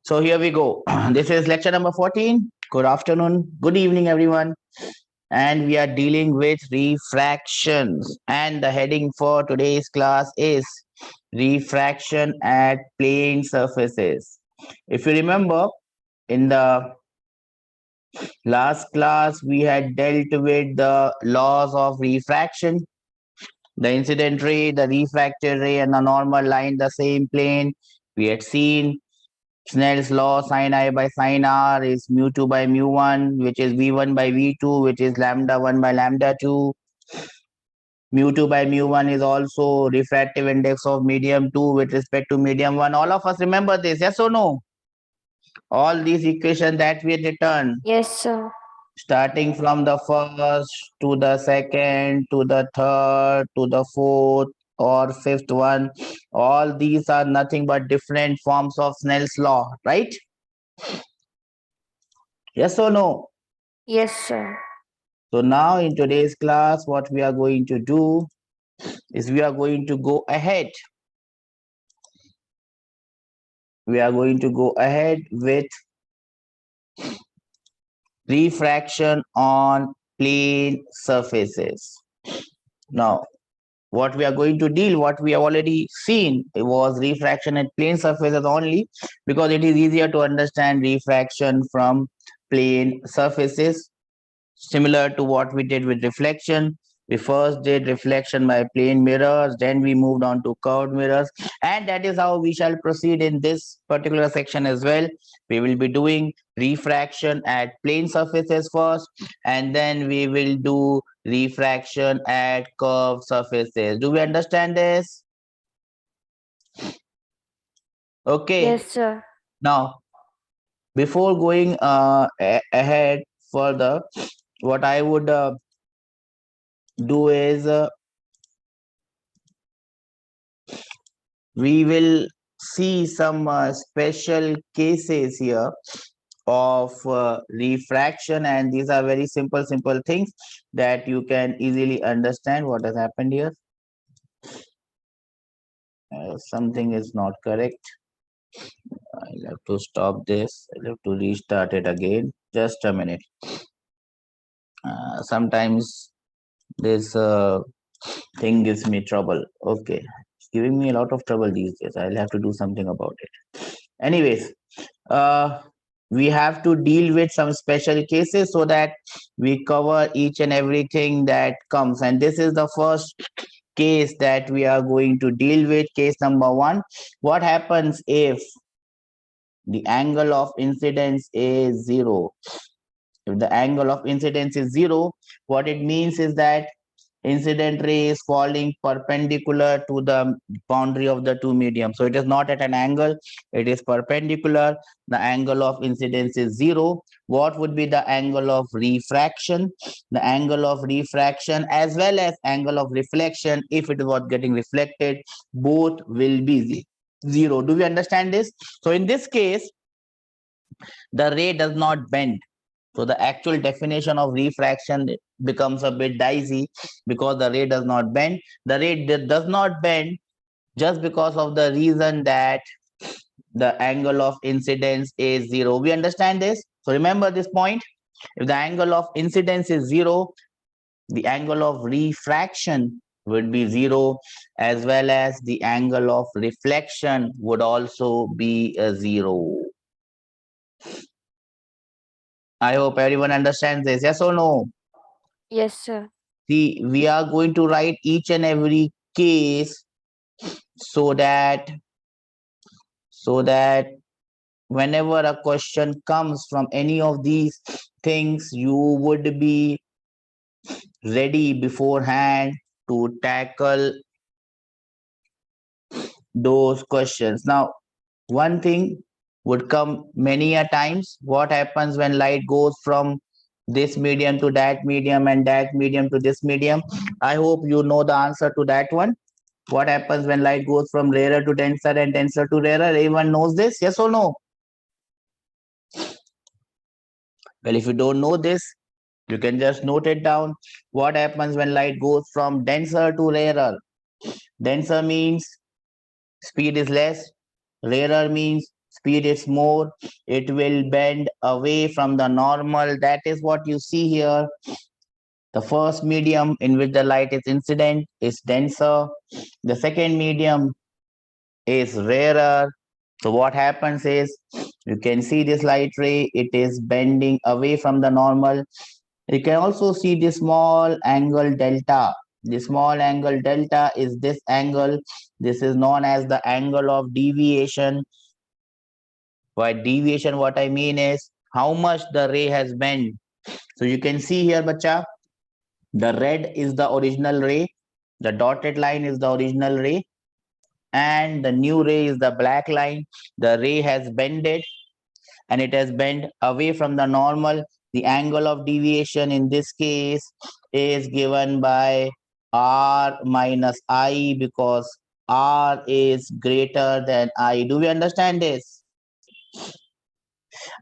So here we go. This is lecture number 14. Good afternoon, good evening, everyone. And we are dealing with refractions. And the heading for today's class is refraction at plane surfaces. If you remember, in the last class, we had dealt with the laws of refraction, the incident ray, the refracted ray, and the normal line, the same plane. We had seen Snell's law, sin I by sin R is mu2 by mu1, which is v1 by v2, which is lambda 1 by lambda 2. Mu2 by mu1 is also refractive index of medium 2 with respect to medium 1. All of us remember this, yes or no? All these equations that we written, Yes, sir. starting from the first to the second to the third to the fourth or fifth one, all these are nothing but different forms of Snell's law, right? Yes or no? Yes, sir. So now in today's class, what we are going to do is we are going to go ahead. We are going to go ahead with refraction on plane surfaces. Now, what we are going to deal, what we have already seen, it was refraction at plane surfaces only, because it is easier to understand refraction from plane surfaces, similar to what we did with reflection. We first did reflection by plane mirrors, then we moved on to curved mirrors, and that is how we shall proceed in this particular section as well. We will be doing refraction at plane surfaces first, and then we will do refraction at curved surfaces. Do we understand this? Okay. Yes, sir. Now, before going ahead further, what I would do is we will see some special cases here of refraction, and these are very simple things that you can easily understand what has happened here. Something is not correct. I'll have to stop this. I'll have to restart it again. Just a minute. Sometimes this thing gives me trouble. Okay, it's giving me a lot of trouble these days. I'll have to do something about it. Anyways, we have to deal with some special cases so that we cover each and everything that comes. And this is the first case that we are going to deal with. Case number 1. What happens if the angle of incidence is 0? If the angle of incidence is 0, what it means is that incident ray is falling perpendicular to the boundary of the two mediums. So it is not at an angle, it is perpendicular. The angle of incidence is 0. What would be the angle of refraction? The angle of refraction as well as angle of reflection, if it was getting reflected, both will be 0. Do we understand this? So in this case, the ray does not bend. So the actual definition of refraction becomes a bit dicey because the ray does not bend. The ray does not bend just because of the reason that the angle of incidence is 0. We understand this? So remember this point. If the angle of incidence is 0, the angle of refraction would be 0, as well as the angle of reflection would also be a 0. I hope everyone understands this. Yes or no? Yes, sir. See, we are going to write each and every case so that whenever a question comes from any of these things, you would be ready beforehand to tackle those questions. Now, one thing would come many a times. What happens when light goes from this medium to that medium and that medium to this medium? I hope you know the answer to that one. What happens when light goes from rarer to denser and denser to rarer? Everyone knows this, yes or no? Well, if you don't know this, you can just note it down. What happens when light goes from denser to rarer? Denser means speed is less. Rarer means speed is more, it will bend away from the normal. That is what you see here. The first medium in which the light is incident is denser. The second medium is rarer. So what happens is, you can see this light ray, it is bending away from the normal. You can also see the small angle delta. The small angle delta is this angle. This is known as the angle of deviation. By deviation, what I mean is how much the ray has bent. So you can see here, bacha, the red is the original ray, the dotted line is the original ray, and the new ray is the black line. The ray has bended and it has bent away from the normal. The angle of deviation in this case is given by r minus I, because r is greater than I. Do we understand this?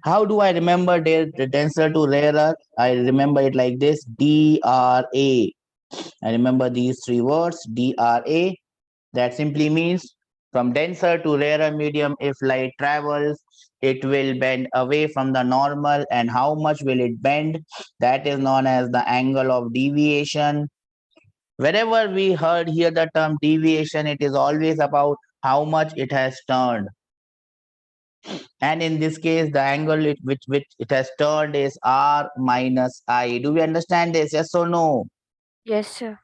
How do I remember the denser to rarer? I remember it like this: DRA. I remember these three words: DRA. That simply means from denser to rarer medium, if light travels, it will bend away from the normal. And how much will it bend? That is known as the angle of deviation. Wherever we heard here the term deviation, it is always about how much it has turned. And in this case, the angle which it has turned is r minus I. Do we understand this? Yes or no? Yes, sir.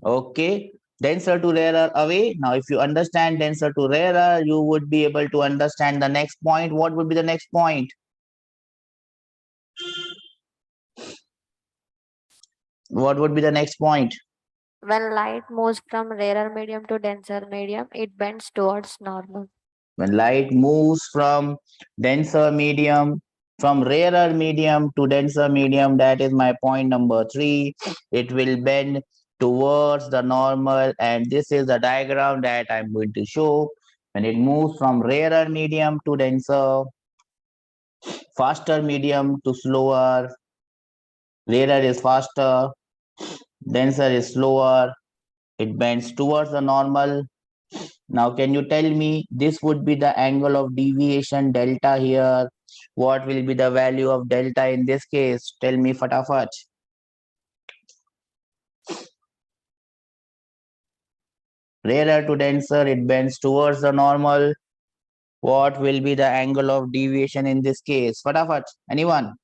Okay. Denser to rarer away. Now, if you understand denser to rarer, you would be able to understand the next point. What would be the next point? What would be the next point? When light moves from rarer medium to denser medium, it bends towards normal. When light moves from denser medium, from rarer medium to denser medium, that is my point number 3. It will bend towards the normal, and this is the diagram that I'm going to show. When it moves from rarer medium to denser, faster medium to slower, rarer is faster, denser is slower, it bends towards the normal. Now, can you tell me, this would be the angle of deviation delta here. What will be the value of delta in this case? Tell me fatafat. Rarer to denser, it bends towards the normal. What will be the angle of deviation in this case? Fatafat, anyone?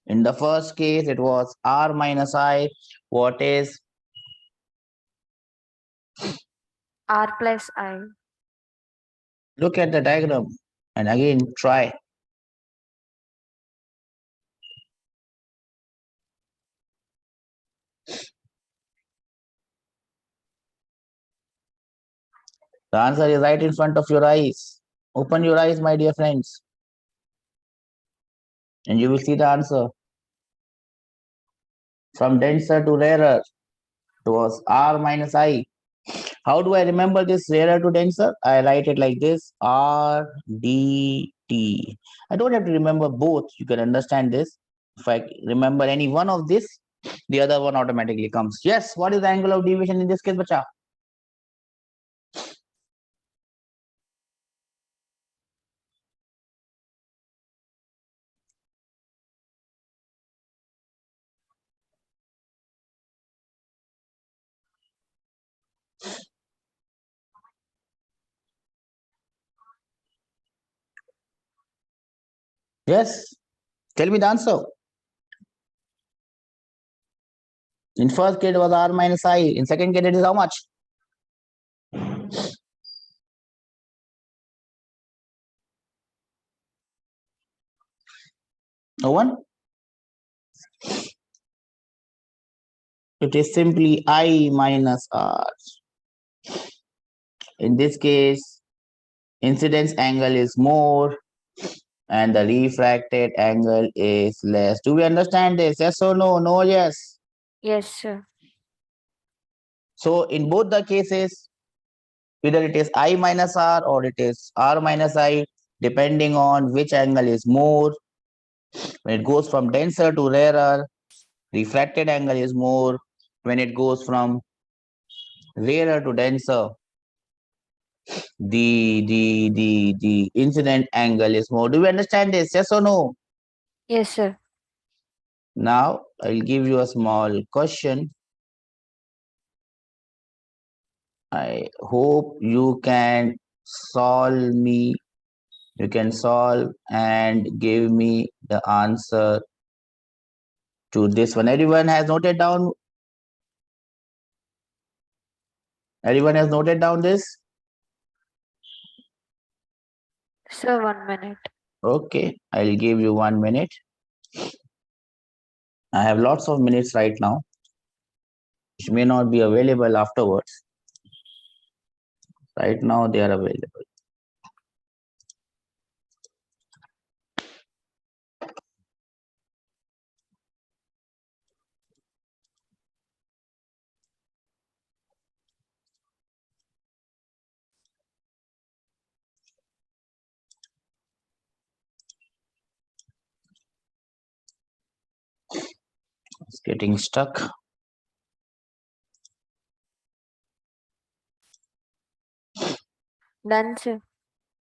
In the first case, it was r minus I. What is? R plus I. Look at the diagram and again try. The answer is right in front of your eyes. Open your eyes, my dear friends, and you will see the answer. From denser to rarer, it was r minus I. How do I remember this rarer to denser? I write it like this: r dt. I don't have to remember both. You can understand this. If I remember any one of this, the other one automatically comes. Yes, what is the angle of deviation in this case, bacha? Yes, tell me the answer. In first case it was r minus I. In second case it is how much? No one? It is simply I minus r. In this case, incidence angle is more and the refracted angle is less. Do we understand this? Yes or no? No, yes. Yes, sir. So in both the cases, either it is I minus R or it is R minus I, depending on which angle is more. When it goes from denser to rarer, refracted angle is more. When it goes from rarer to denser, the incident angle is more. Do you understand this? Yes or no? Yes, sir. Now I'll give you a small question. I hope you can solve me. You can solve and give me the answer to this one. Everyone has noted down. Everyone has noted down this. Sir, 1 minute. Okay, I'll give you 1 minute. I have lots of minutes right now, which may not be available afterwards. Right now, they are available. It's getting stuck. Done, sir.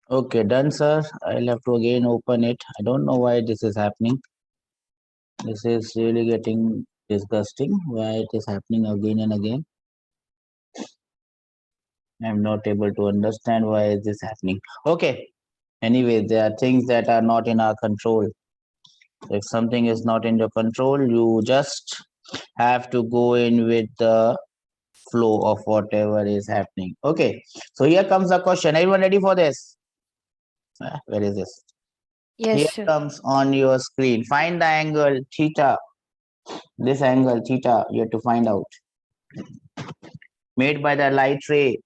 Okay, done, sir. I'll have to again open it. I don't know why this is happening. This is really getting disgusting. Why it is happening again and again? I'm not able to understand why is this happening. Okay. Anyway, there are things that are not in our control. If something is not in your control, you just have to go in with the flow of whatever is happening. Okay. So here comes the question. Everyone ready for this? Where is this? Yes, Here sir. comes on your screen. Find the angle theta. This angle theta you have to find out. Made by the light ray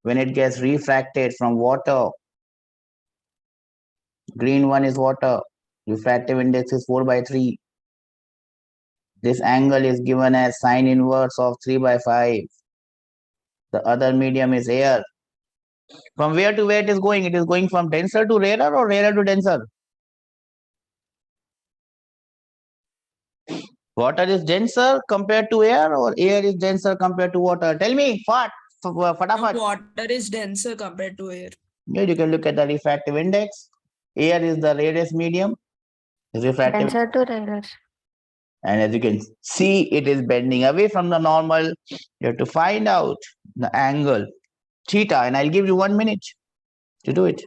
when it gets refracted from water. Green one is water. Refractive index is 4/3. This angle is given as sine inverse of 3/5. The other medium is air. From where to where it is going? It is going from denser to rarer or rarer to denser? Water is denser compared to air or air is denser compared to water? Tell me, fatafat. Water is denser compared to air. Yeah, you can look at the refractive index. Air is the rarest medium. Refractive, Denser to rarer. and as you can see, it is bending away from the normal. You have to find out the angle theta, and I'll give you 1 minute to do it.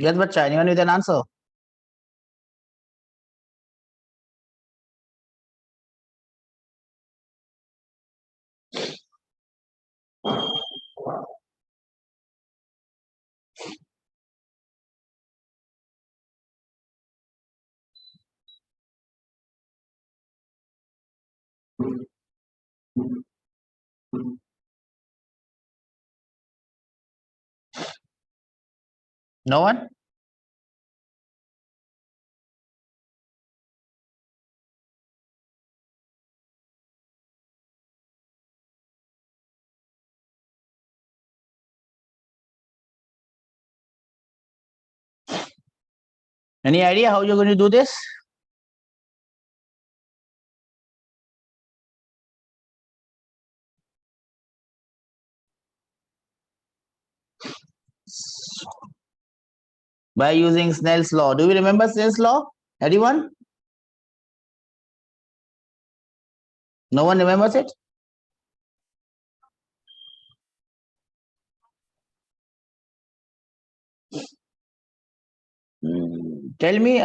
Yes, but anyone with an answer? No one? Any idea how you're going to do this? By using Snell's law. Do you remember Snell's law? Anyone? No one remembers it? Tell me,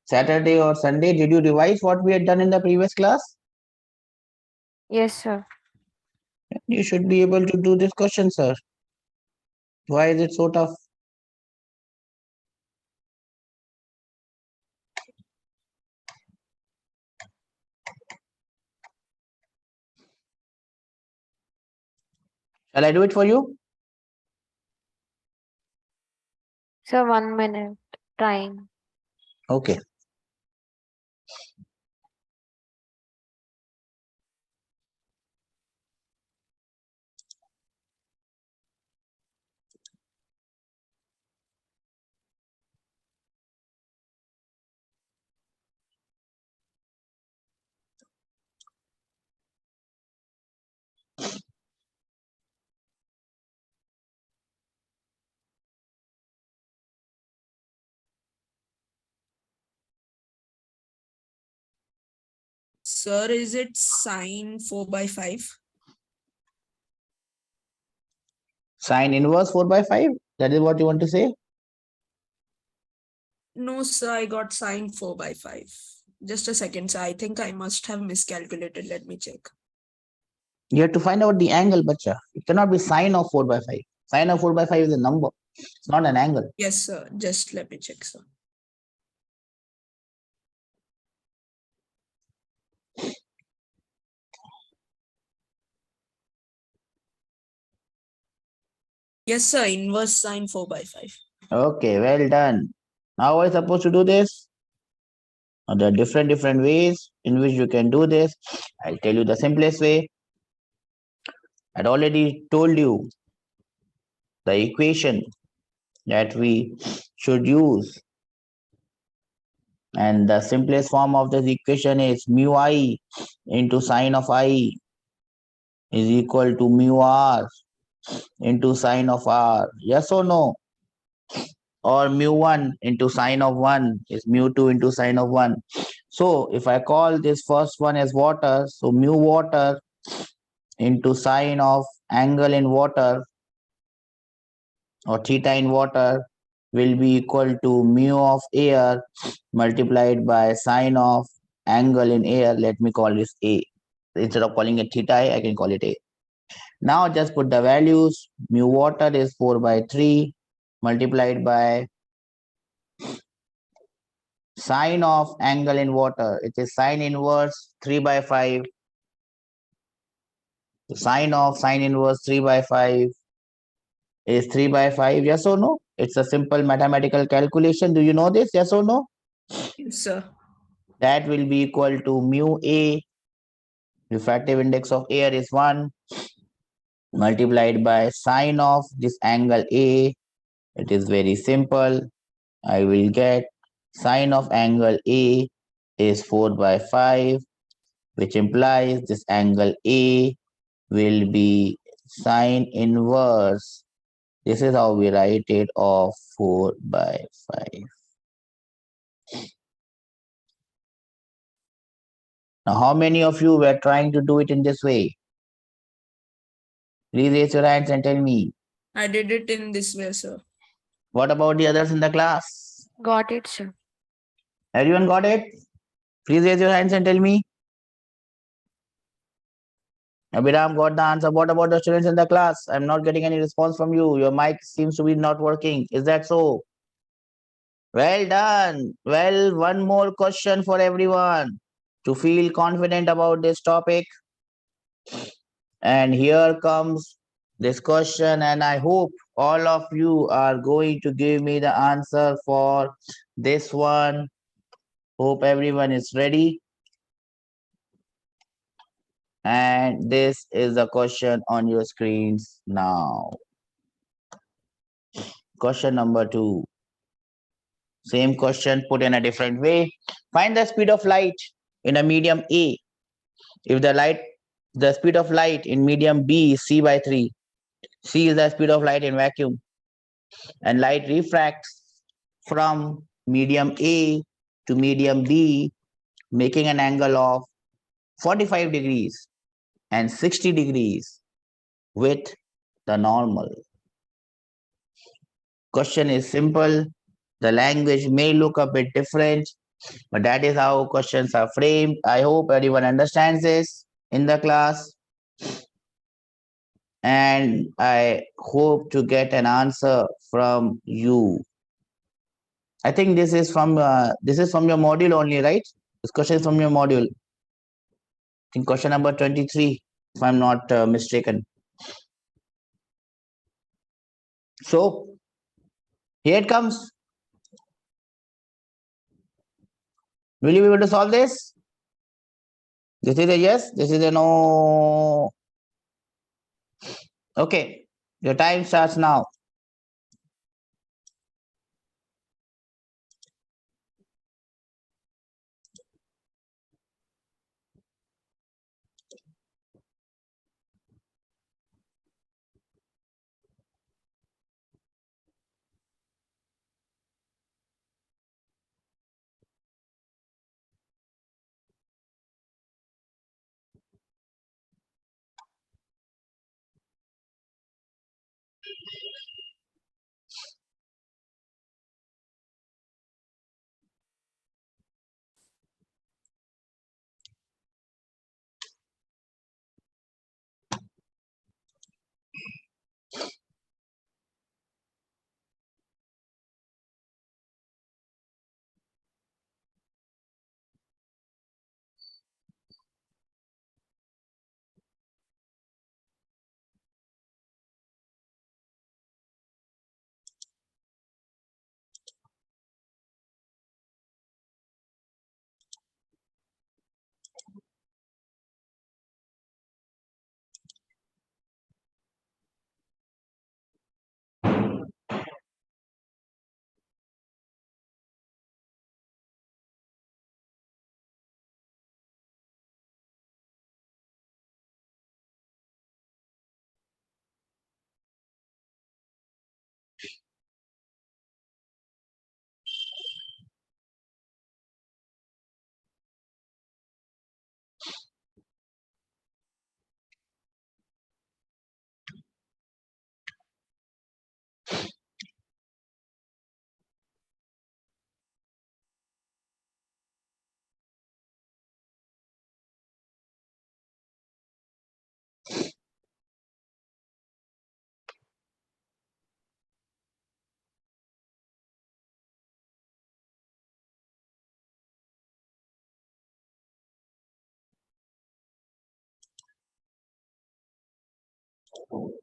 Saturday or Sunday, did you revise what we had done in the previous class? Yes, sir. You should be able to do this question, sir. Why is it so tough? Shall I do it for you? Sir, 1 minute. Trying. Okay. Sir, is it sine 4/5? Sine inverse 4 by 5? That is what you want to say? No, sir, I got sine 4/5. Just a second, sir. I think I must have miscalculated. Let me check. You have to find out the angle, bacha. It cannot be sine of 4 by 5. Sine of 4 by 5 is a number. It's not an angle. Yes, sir. Just let me check, sir. Yes, sir. Inverse sine 4/5. Okay, well done. How are you supposed to do this? Now, there are different ways in which you can do this. I'll tell you the simplest way. I'd already told you the equation that we should use. And the simplest form of this equation is mu I into sine of I is equal to mu R into sine of R. Yes or no? Or mu1 into sine of 1 is mu2 into sine of 1. So if I call this first one as water, so mu water into sine of angle in water or theta in water will be equal to mu of air multiplied by sine of angle in air. Let me call this A. Instead of calling it theta, I can call it A. Now just put the values. Mu water is 4 by 3 multiplied by sine of angle in water. It is sine inverse 3 by 5. So sine of sine inverse 3 by 5 is 3 by 5. Yes or no? It's a simple mathematical calculation. Do you know this? Yes or no? Yes, sir. That will be equal to mu A. Refractive index of air is 1 multiplied by sine of this angle A. It is very simple. I will get sine of angle A is 4 by 5, which implies this angle A will be sine inverse. This is how we write it of 4 by 5. Now, how many of you were trying to do it in this way? Please raise your hands and tell me. I did it in this way, sir. What about the others in the class? Got it, sir. Everyone got it? Please raise your hands and tell me. Abhiram got the answer. What about the students in the class? I'm not getting any response from you. Your mic seems to be not working. Is that so? Well done. Well, one more question for everyone to feel confident about this topic. And here comes this question, and I hope all of you are going to give me the answer for this one. Hope everyone is ready. And this is the question on your screens now. Question number 2. Same question put in a different way. Find the speed of light in a medium A. If the speed of light in medium B is c by 3, c is the speed of light in vacuum, and light refracts from medium A to medium B, making an angle of 45 degrees and 60 degrees with the normal. Question is simple. The language may look a bit different, but that is how questions are framed. I hope everyone understands this in the class. And I hope to get an answer from you. I think this is from your module only, right? This question is from your module. I think question number 23, if I'm not mistaken. So here it comes. Will you be able to solve this? This is a yes. This is a no. Okay, your time starts now.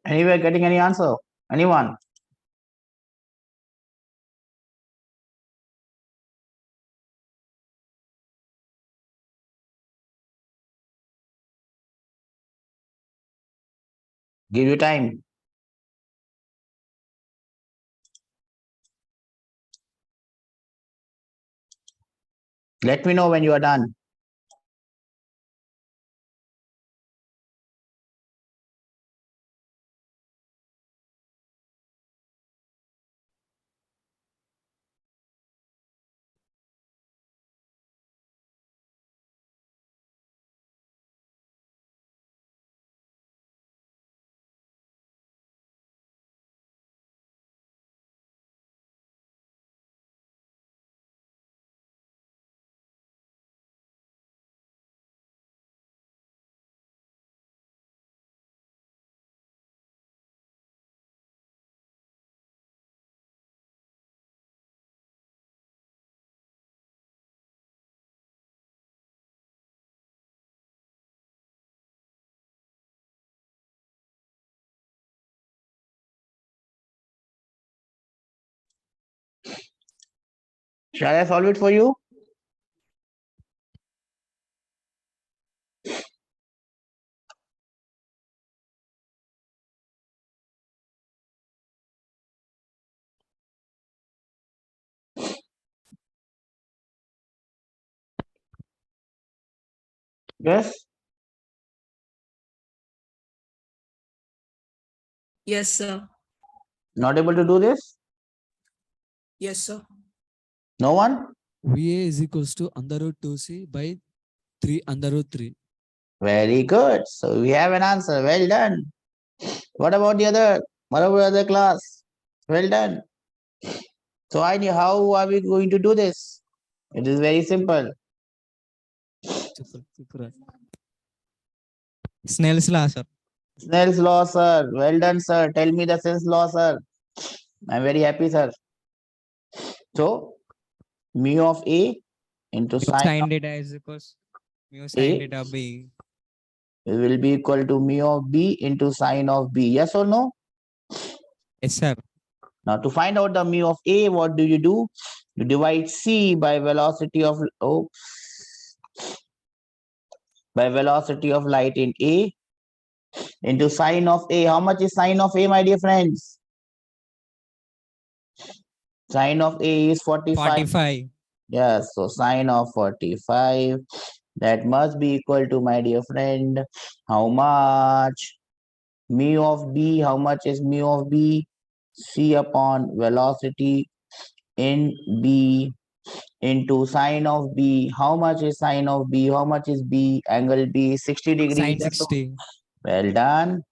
Anyway, getting any answer? Anyone? Give you time. Let me know when you are done. Shall I solve it for you? Yes. Yes, sir. Not able to do this? Yes, sir. No one? VA is equals to under root 2C by 3 under root 3. Very good. So we have an answer. Well done. What about the other? What about the other class? Well done. So I knew how are we going to do this? It is very simple. Super, super. Snell's law, sir. Snell's law, sir. Well done, sir. Tell me the Snell's law, sir. I'm very happy, sir. So mu of A into sine Sin data is equals mu sin A data B. will be equal to mu of B into sine of B. Yes or no? Yes, sir. Now to find out the mu of A, what do? You divide C by velocity of light in A into sine of A. How much is sine of A, my dear friends? Sine of A is 45. 45. Yes, so sine of 45. That must be equal to, my dear friend, how much? Mu of B, how much is mu of B? C upon velocity in B into sine of B. How much is sine of B? How much is B? Angle B is 60 degrees. Sin 60. Well done.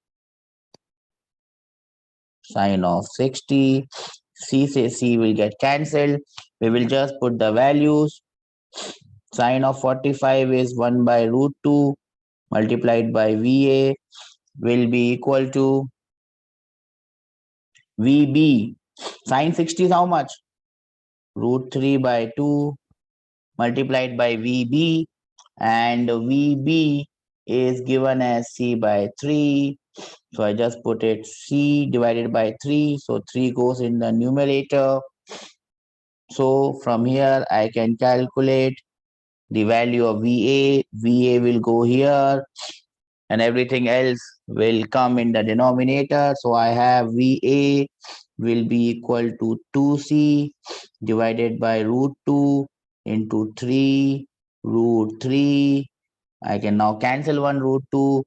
Sine of 60. C will get cancelled. We will just put the values. Sine of 45 is 1 by root 2 multiplied by VA will be equal to VB. Sine 60 is how much? Root 3 by 2 multiplied by VB, and VB is given as C by 3. So I just put it C divided by 3. So 3 goes in the numerator. So from here I can calculate the value of VA. VA will go here and everything else will come in the denominator. So I have VA will be equal to 2C divided by root 2 into 3 root 3. I can now cancel 1 root 2.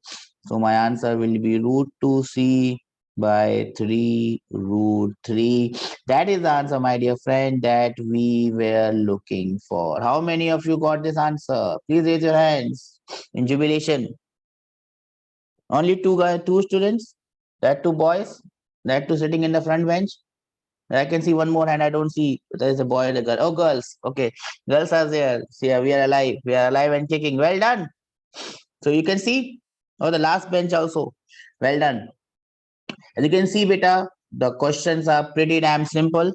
So my answer will be root 2C by 3 root 3. That is the answer, my dear friend, that we were looking for. How many of you got this answer? Please raise your hands in jubilation. Only two students, that two boys, that two sitting in the front bench. I can see one more hand. I don't see. There is a boy and a girl. Oh, girls. Okay, girls are there. See, we are alive. We are alive and kicking. Well done. So you can see. Oh, the last bench also. Well done. As you can see, beta, the questions are pretty damn simple.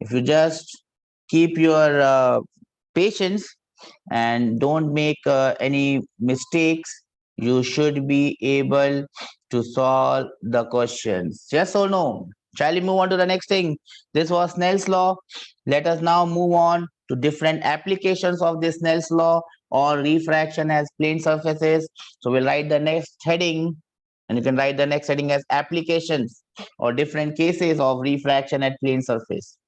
If you just keep your patience and don't make any mistakes, you should be able to solve the questions. Yes or no? Shall we move on to the next thing? This was Snell's law. Let us now move on to different applications of this Snell's law or refraction as plane surfaces. So we'll write the next heading, and you can write the next heading as applications or different cases of refraction at plane surface.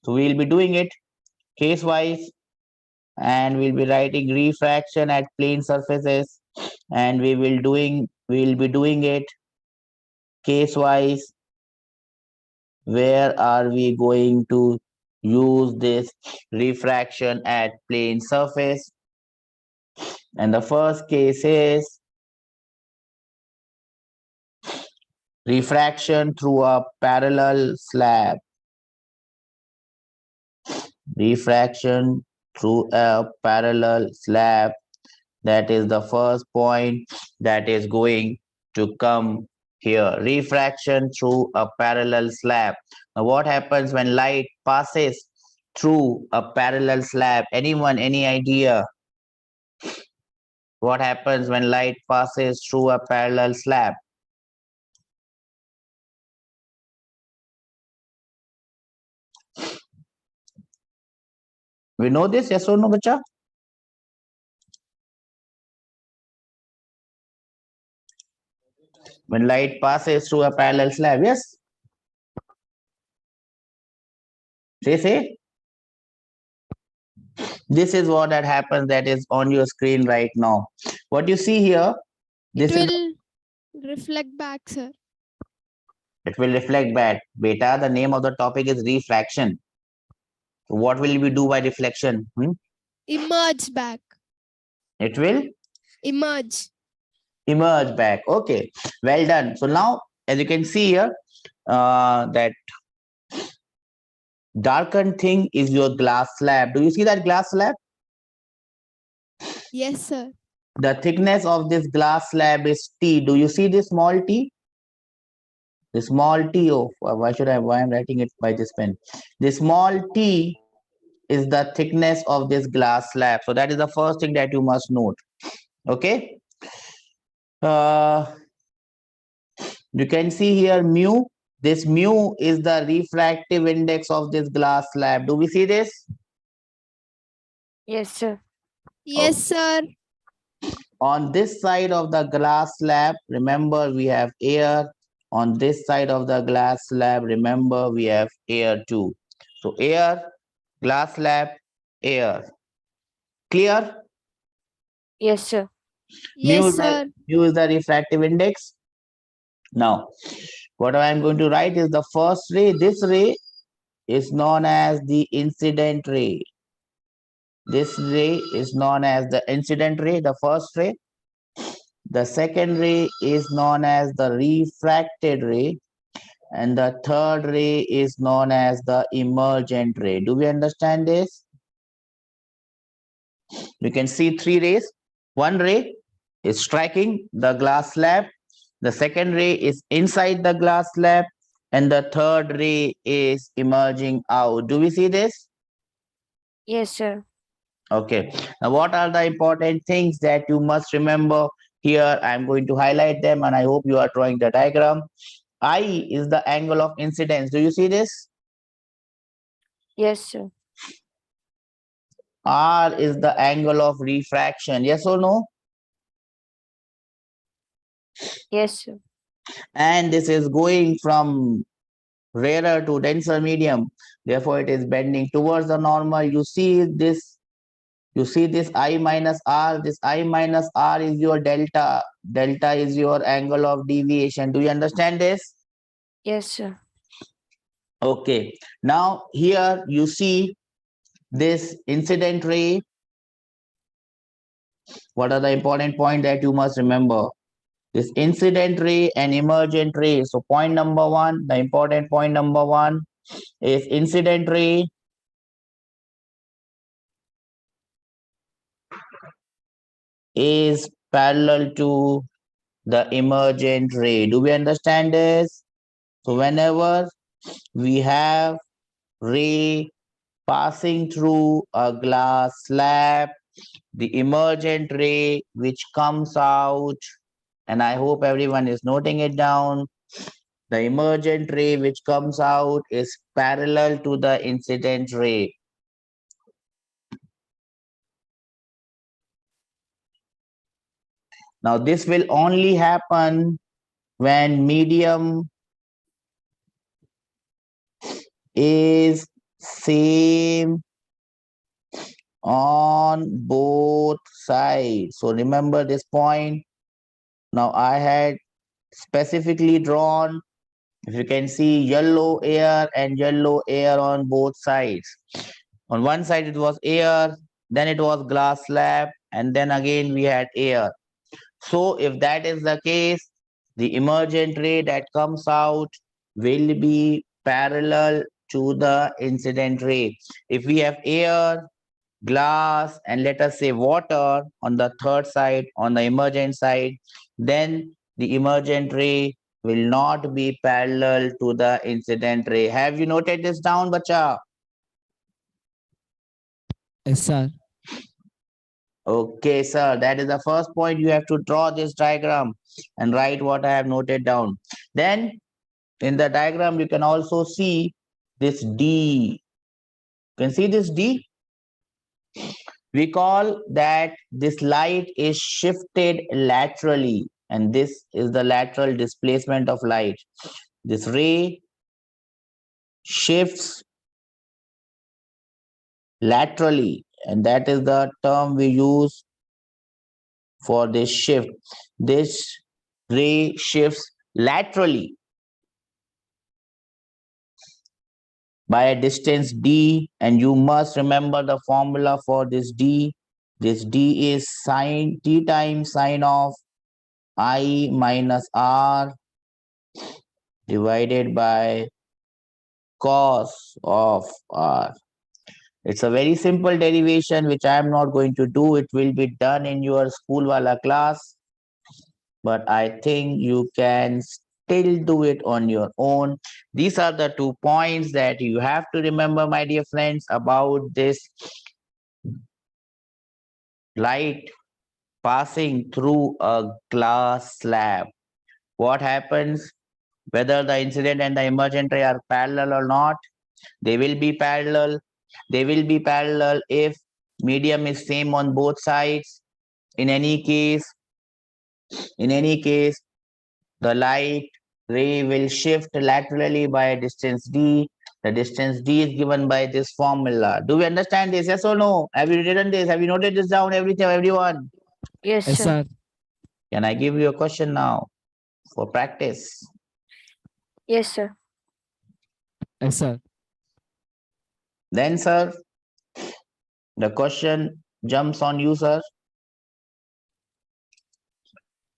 So we'll be doing it case wise, and we'll be writing refraction at plane surfaces, and we'll be doing it case wise. Where are we going to use this refraction at plane surface? And the first case is refraction through a parallel slab. Refraction through a parallel slab. That is the first point that is going to come here. Refraction through a parallel slab. Now, what happens when light passes through a parallel slab? Anyone, any idea? What happens when light passes through a parallel slab? We know this, yes or no, bacha? When light passes through a parallel slab, yes? Say. This is what that happens that is on your screen right now. What you see here, It this is will reflect back, sir. it will reflect back. Beta, the name of the topic is refraction. So what will we do by reflection? Emerge back. It will Emerge. emerge back. Okay, well done. So now, as you can see here, that darkened thing is your glass slab. Do you see that glass slab? Yes, sir. The thickness of this glass slab is T. Do you see this small t? The small t, oh, why I'm writing it by this pen? The small t is the thickness of this glass slab. So that is the first thing that you must note. Okay. You can see here mu. This mu is the refractive index of this glass slab. Do we see this? Yes, sir. Yes, sir. On this side of the glass slab, remember we have air. On this side of the glass slab, remember we have air too. So air, glass slab, air. Clear? Yes, sir. Yes, sir. Mu is the refractive index. Now, what I am going to write is the first ray. This ray is known as the incident ray. This ray is known as the incident ray, the first ray. The second ray is known as the refracted ray. And the third ray is known as the emergent ray. Do we understand this? You can see three rays. One ray is striking the glass slab. The second ray is inside the glass slab. And the third ray is emerging out. Do we see this? Yes, sir. Okay. Now, what are the important things that you must remember here? I'm going to highlight them and I hope you are drawing the diagram. I is the angle of incidence. Do you see this? Yes, sir. R is the angle of refraction. Yes or no? Yes, sir. And this is going from rarer to denser medium. Therefore, it is bending towards the normal. You see this I minus R. This I minus R is your delta. Delta is your angle of deviation. Do you understand this? Yes, sir. Okay. Now, here you see this incident ray. What are the important points that you must remember? This incident ray and emergent ray. So point number one, the important point number one is incident ray is parallel to the emergent ray. Do we understand this? So whenever we have ray passing through a glass slab, the emergent ray which comes out, and I hope everyone is noting it down, the emergent ray which comes out is parallel to the incident ray. Now, this will only happen when medium is same on both sides. So remember this point. Now, I had specifically drawn, if you can see, yellow air and yellow air on both sides. On one side it was air, then it was glass slab, and then again we had air. So if that is the case, the emergent ray that comes out will be parallel to the incident ray. If we have air, glass, and let us say water on the third side, on the emergent side, then the emergent ray will not be parallel to the incident ray. Have you noted this down, bacha? Yes, sir. Okay, sir. That is the first point. You have to draw this diagram and write what I have noted down. Then in the diagram, you can also see this D. You can see this D? We call that this light is shifted laterally, and this is the lateral displacement of light. This ray shifts laterally, and that is the term we use for this shift. This ray shifts laterally by a distance d, and you must remember the formula for this d. This d is sine t times sine of I minus r divided by cos of r. It's a very simple derivation which I am not going to do. It will be done in your school wala class, but I think you can still do it on your own. These are the 2 points that you have to remember, my dear friends, about this light passing through a glass slab. What happens whether the incident and the emergent ray are parallel or not? They will be parallel. They will be parallel if medium is same on both sides. In any case, the light ray will shift laterally by a distance d. The distance d is given by this formula. Do we understand this? Yes or no? Have you written this? Have you noted this down, everyone? Yes, Yes, sir. sir. Can I give you a question now for practice? Yes, sir. Yes, sir. Then, sir, the question jumps on you, sir.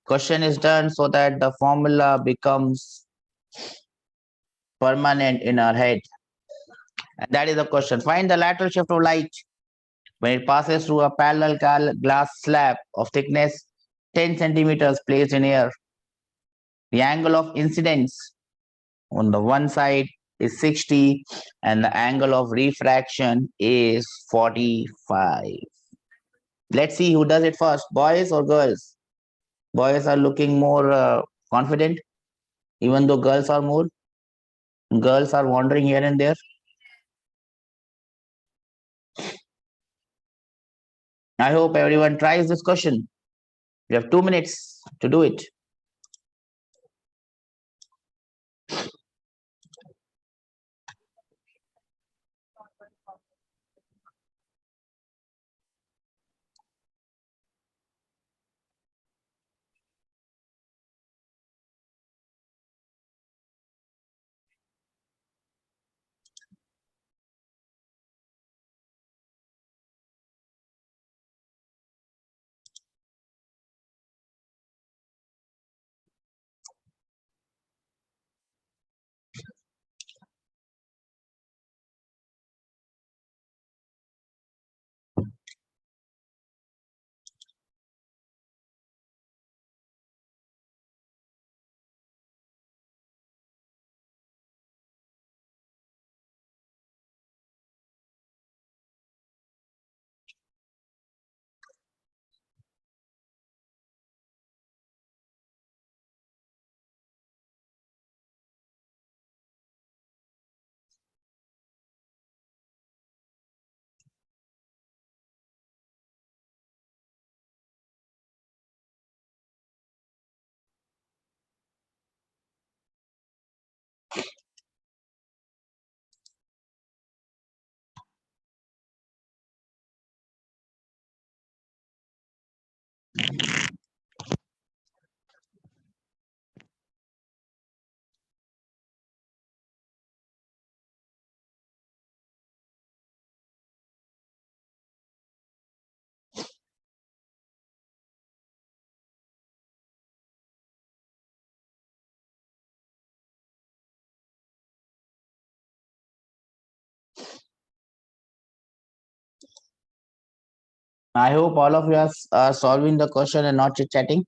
Question is done so that the formula becomes permanent in our head. And that is the question. Find the lateral shift of light when it passes through a parallel glass slab of thickness 10 centimeters placed in air. The angle of incidence on the one side is 60 and the angle of refraction is 45. Let's see who does it first, boys or girls. Boys are looking more confident, even though girls are wandering here and there. I hope everyone tries this question. You have 2 minutes to do it. I hope all of you are solving the question and not chit-chatting.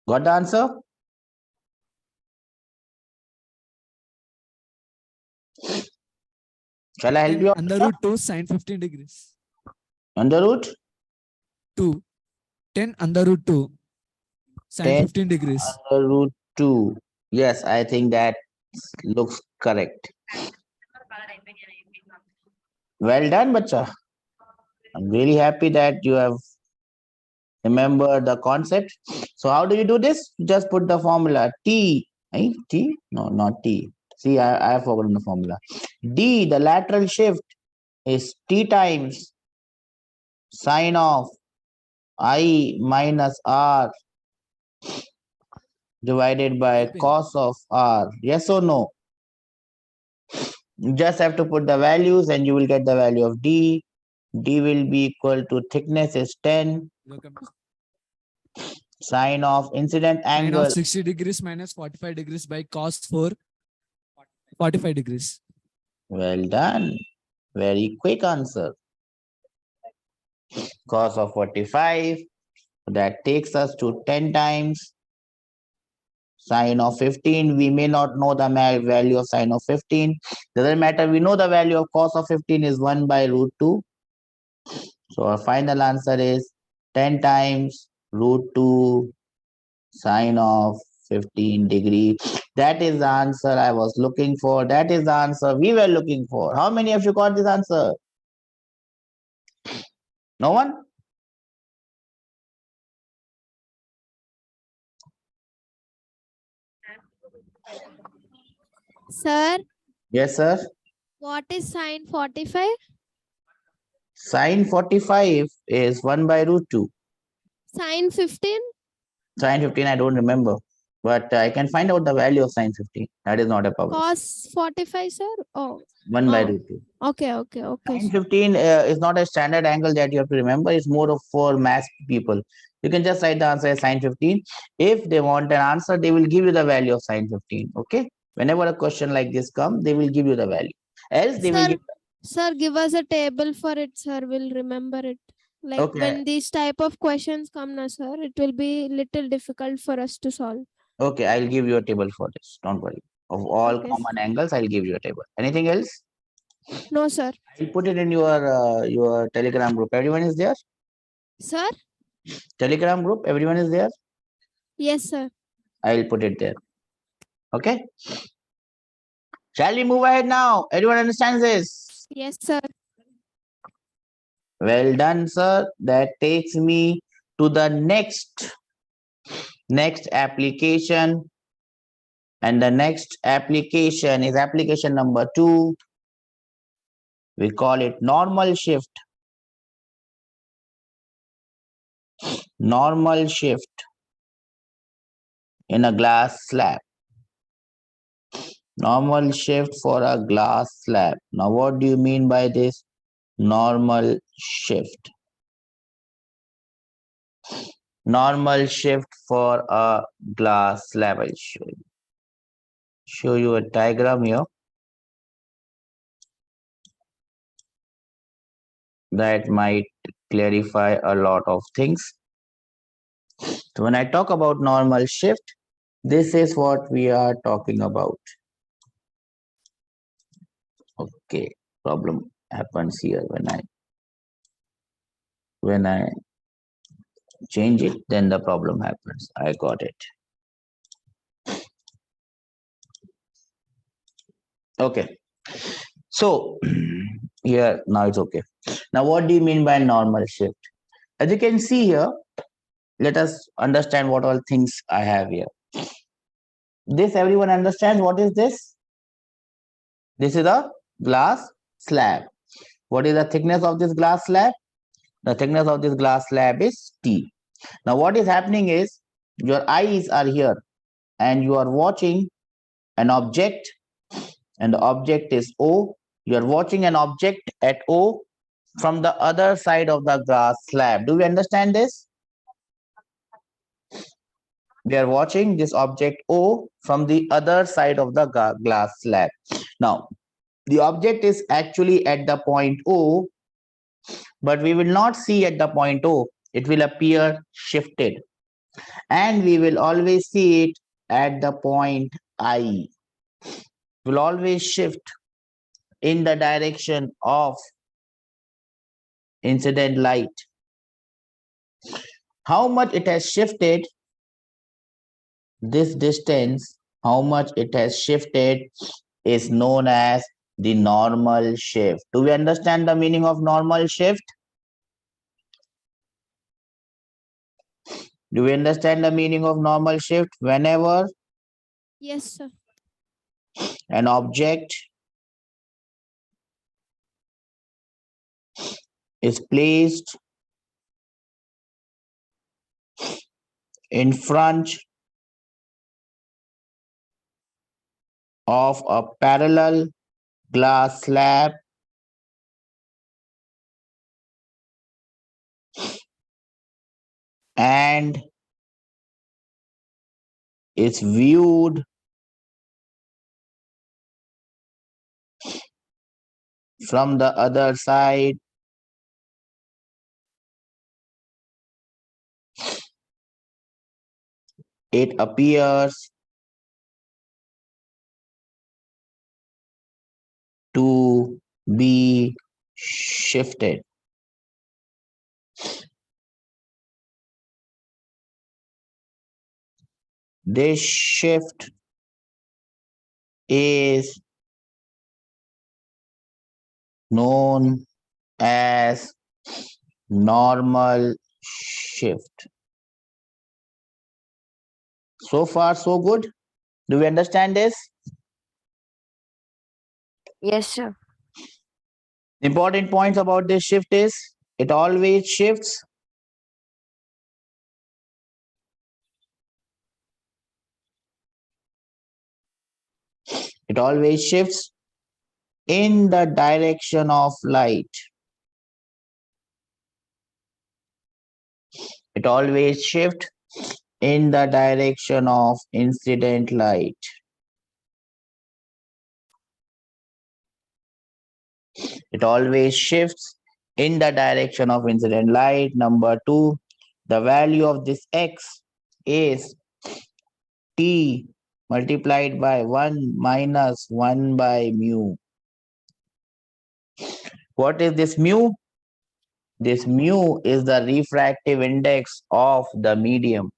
Got the answer? Shall I help 10 you out? under root 2 sine 15 degrees. Under root 2. 10 under root 2 sine 10 15 degrees. under root 2. Yes, I think that looks correct. Well done, bacha. I'm really happy that you have remembered the concept. So how do you do this? Just put the formula T. T? No, not T. See, I have forgotten the formula. D, the lateral shift, is T times sine of I minus R divided by Helping. cos of R. Yes or no? You just have to put the values and you will get the value of D. D will be equal to thickness is 10. Welcome. Sine of incident Sine angle. of 60 degrees minus 45 degrees by cos 45 degrees. Well done. Very quick answer. Cos of 45. That takes us to 10 times sine of 15. We may not know the value of sine of 15. Doesn't matter. We know the value of cos of 15 is 1 by root 2. So our final answer is 10 times root 2 sine of 15 degree. That is the answer I was looking for. That is the answer we were looking for. How many of you got this answer? No one? Sir, Yes, sir. what is sine 45? Sine 45 is 1 by root 2. Sine 15? Sine 15, I don't remember. But I can find out the value of sine 15. That is not a problem. Cos 45, sir? Oh, 1 by oh. root 2. okay. Sine 15 is not a standard angle that you have to remember. It's more of for math people. You can just write the answer as sine 15. If they want an answer, they will give you the value of sine 15. Okay. Whenever a question like this comes, they will give you the value. Else they will Sir, give. sir, give us a table for it, sir. We'll remember it. Like Okay. when these type of questions come, na, sir, it will be little difficult for us to solve. Okay, I'll give you a table for this. Don't worry. Of all Okay. common angles, I'll give you a table. Anything else? No, sir. I'll put it in your Telegram group. Everyone is there? Sir? Telegram group, everyone is there? Yes, sir. I'll put it there. Okay. Shall we move ahead now? Everyone understands this? Yes, sir. Well done, sir. That takes me to the next application. And the next application is application number 2. We call it normal shift. Normal shift in a glass slab. Normal shift for a glass slab. Now, what do you mean by this? Normal shift. Normal shift for a glass slab. I'll show you a diagram here. That might clarify a lot of things. So when I talk about normal shift, this is what we are talking about. Okay, problem happens here when I change it, then the problem happens. I got it. Okay. So here now it's okay. Now what do you mean by normal shift? As you can see here, let us understand what all things I have here. This everyone understands what is this? This is a glass slab. What is the thickness of this glass slab? The thickness of this glass slab is T. Now what is happening is your eyes are here and you are watching an object and the object is O. You are watching an object at O from the other side of the glass slab. Do we understand this? We are watching this object O from the other side of the glass slab. Now, the object is actually at the point O, but we will not see at the point O. It will appear shifted. And we will always see it at the point I. It will always shift in the direction of incident light. How much it has shifted this distance, how much it has shifted is known as the normal shift. Do we understand the meaning of normal shift? Do we understand the meaning of normal shift? Whenever Yes, sir. an object is placed in front of a parallel glass slab and is viewed from the other side, it appears to be shifted. This shift is known as normal shift. So far, so good. Do we understand this? Yes, sir. Important points about this shift is it always shifts in the direction of light. It always shifts in the direction of incident light. It always shifts in the direction of incident light. Number 2, the value of this x is t multiplied by 1 minus 1 by mu. What is this mu? This mu is the refractive index of the medium,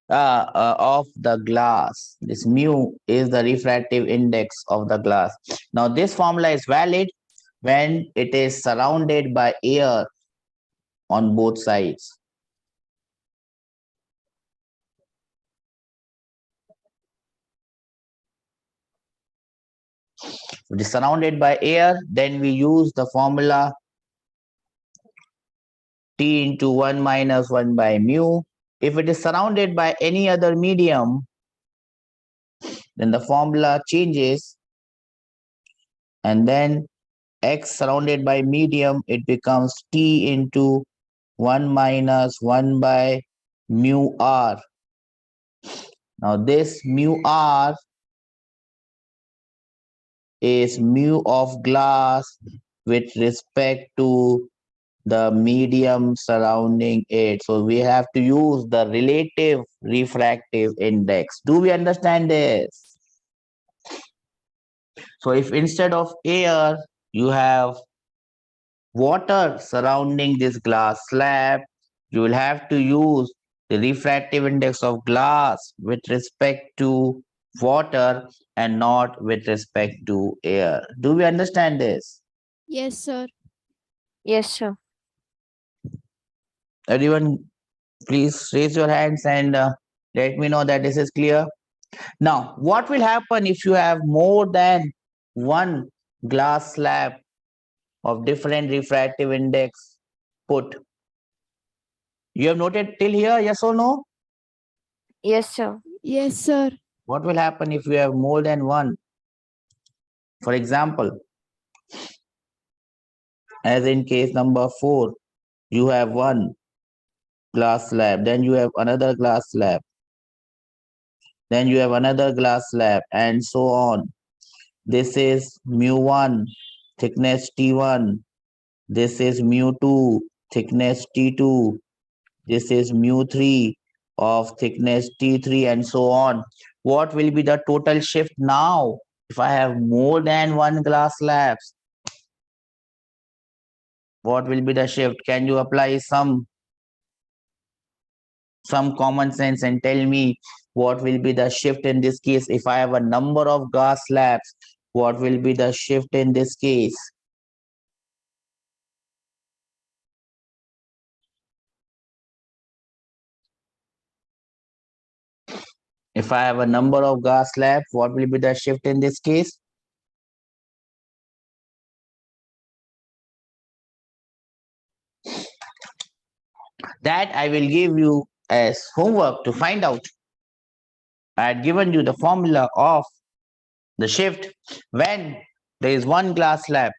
of the glass. This mu is the refractive index of the glass. Now, this formula is valid when it is surrounded by air on both sides. If it is surrounded by air, then we use the formula T into 1 minus 1 by mu. If it is surrounded by any other medium, then the formula changes, and then x surrounded by medium, it becomes T into 1 minus 1 by mu r. Now this mu r is mu of glass with respect to the medium surrounding it. So we have to use the relative refractive index. Do we understand this? So if instead of air, you have water surrounding this glass slab, you will have to use the refractive index of glass with respect to water and not with respect to air. Do we understand this? Yes, sir. Yes, sir. Everyone, please raise your hands and let me know that this is clear. Now, what will happen if you have more than one glass slab of different refractive index put? You have noted till here, yes or no? Yes, sir. Yes, sir. What will happen if you have more than one? For example, as in case number 4, you have one glass slab, then you have another glass slab, then you have another glass slab, and so on. This is mu1, thickness T1. This is mu2, thickness T2. This is mu3 of thickness T3, and so on. What will be the total shift now If I have more than one glass slabs, what will be the shift? Can you apply some common sense and tell me what will be the shift in this case? If I have a number of glass slabs, what will be the shift in this case? If I have a number of glass slabs, what will be the shift in this case? That I will give you as homework to find out. I had given you the formula of the shift when there is one glass slab.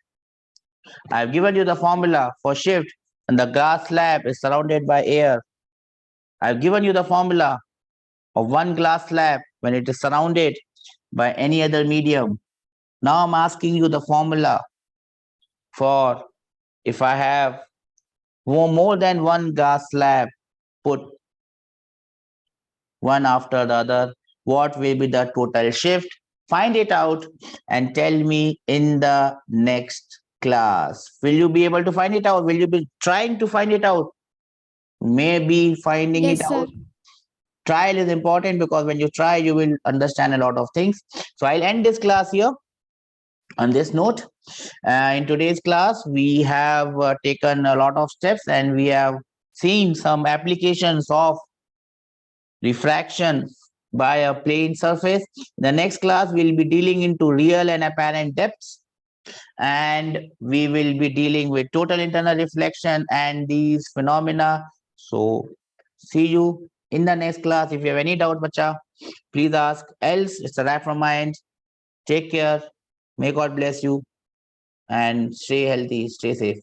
I have given you the formula for shift and the glass slab is surrounded by air. I have given you the formula of one glass slab when it is surrounded by any other medium. Now I'm asking you the formula for if I have more than one glass slab put one after the other, what will be the total shift? Find it out and tell me in the next class. Will you be able to find it out? Will you be trying to find it out? Maybe finding Yes, it sir. out. Trial is important because when you try, you will understand a lot of things. So I'll end this class here on this note. In today's class, we have taken a lot of steps and we have seen some applications of refraction by a plane surface. The next class will be dealing into real and apparent depths, and we will be dealing with total internal reflection and these phenomena. So see you in the next class. If you have any doubt, bacha, please ask. Else, it's a wrap from my end. Take care. May God bless you and stay healthy, stay safe.